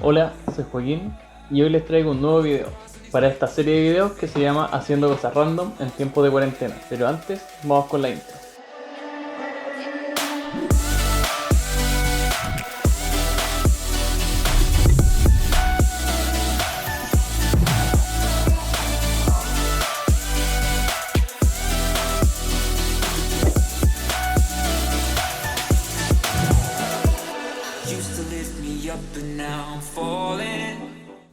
Hola, soy Joaquín y hoy les traigo un nuevo video para esta serie de videos que se llama Haciendo cosas random en tiempo de cuarentena. Pero antes, vamos con la intro.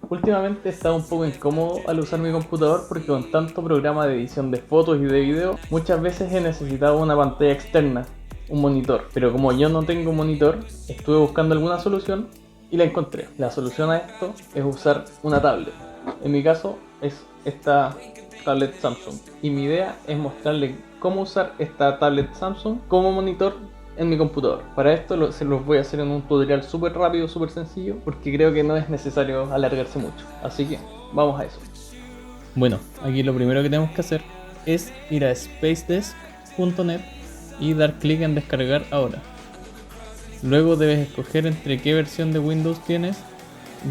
Últimamente he estado un poco incómodo al usar mi computador porque con tanto programa de edición de fotos y de video, muchas veces he necesitado una pantalla externa, un monitor. Pero como yo no tengo monitor, estuve buscando alguna solución y la encontré. La solución a esto es usar una tablet. En mi caso es esta tablet Samsung. Y mi idea es mostrarles cómo usar esta tablet Samsung como monitor en mi computador. Para esto se los voy a hacer en un tutorial súper rápido, súper sencillo, porque creo que no es necesario alargarse mucho. Así que vamos a eso. Bueno, aquí lo primero que tenemos que hacer es ir a spacedesk.net y dar clic en descargar ahora. Luego debes escoger entre qué versión de Windows tienes,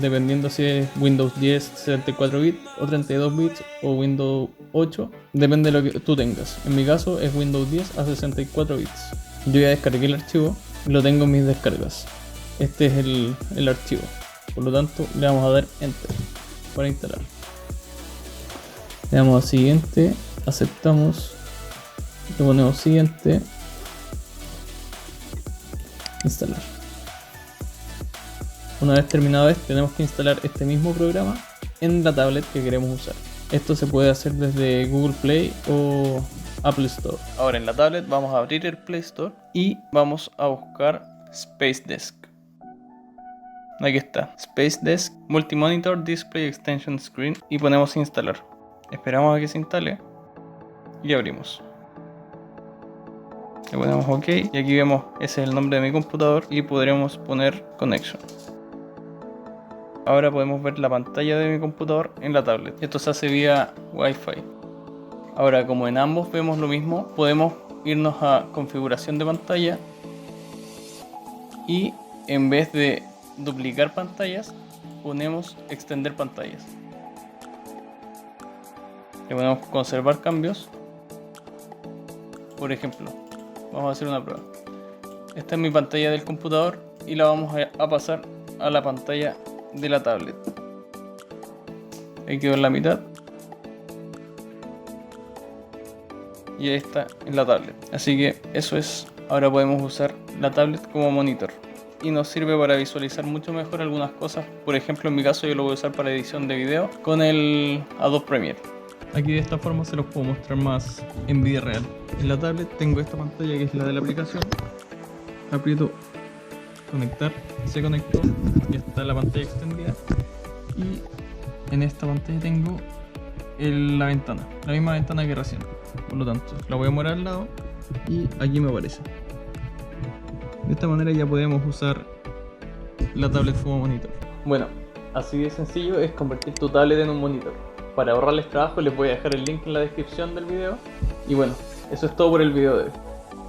dependiendo si es Windows 10 64 bits o 32 bits o Windows 8, depende de lo que tú tengas. En mi caso es Windows 10 a 64 bits. Yo ya descargué el archivo y lo tengo en mis descargas. Este es el archivo, por lo tanto le vamos a dar Enter para instalar. Le damos a siguiente, aceptamos, le ponemos siguiente, instalar. Una vez terminado esto, tenemos que instalar este mismo programa en la tablet que queremos usar. Esto se puede hacer desde Google Play o Apple Store. Ahora en la tablet vamos a abrir el Play Store y vamos a buscar Space Desk. Aquí está, Space Desk Multi-Monitor Display Extension Screen, y ponemos instalar. Esperamos a que se instale y abrimos. Le ponemos OK y aquí vemos, ese es el nombre de mi computador y podremos poner Connection. Ahora podemos ver la pantalla de mi computador en la tablet. Esto se hace vía Wi-Fi. Ahora, como en ambos vemos lo mismo, podemos irnos a configuración de pantalla y en vez de duplicar pantallas, ponemos extender pantallas. Le ponemos conservar cambios. Por ejemplo, vamos a hacer una prueba. Esta es mi pantalla del computador y la vamos a pasar a la pantalla de la tablet. Ahí quedó en la mitad. Y ahí está en la tablet. Así que eso es. Ahora podemos usar la tablet como monitor y nos sirve para visualizar mucho mejor algunas cosas. Por ejemplo, en mi caso yo lo voy a usar para edición de video con el Adobe Premiere. Aquí de esta forma se los puedo mostrar más en vida real. En la tablet tengo esta pantalla que es la de la aplicación. Aprieto conectar, se conectó, ya está la pantalla extendida. Y en esta pantalla tengo la ventana, la misma ventana que recién. Por lo tanto, la voy a mover al lado y aquí me aparece. De esta manera ya podemos usar la tablet como monitor. Bueno, así de sencillo es convertir tu tablet en un monitor. Para ahorrarles trabajo les voy a dejar el link en la descripción del video. Y bueno, eso es todo por el video de hoy.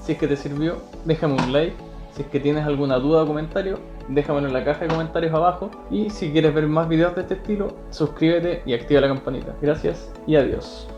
Si es que te sirvió, déjame un like. Si es que tienes alguna duda o comentario, déjamelo en la caja de comentarios abajo. Y si quieres ver más videos de este estilo, suscríbete y activa la campanita. Gracias y adiós.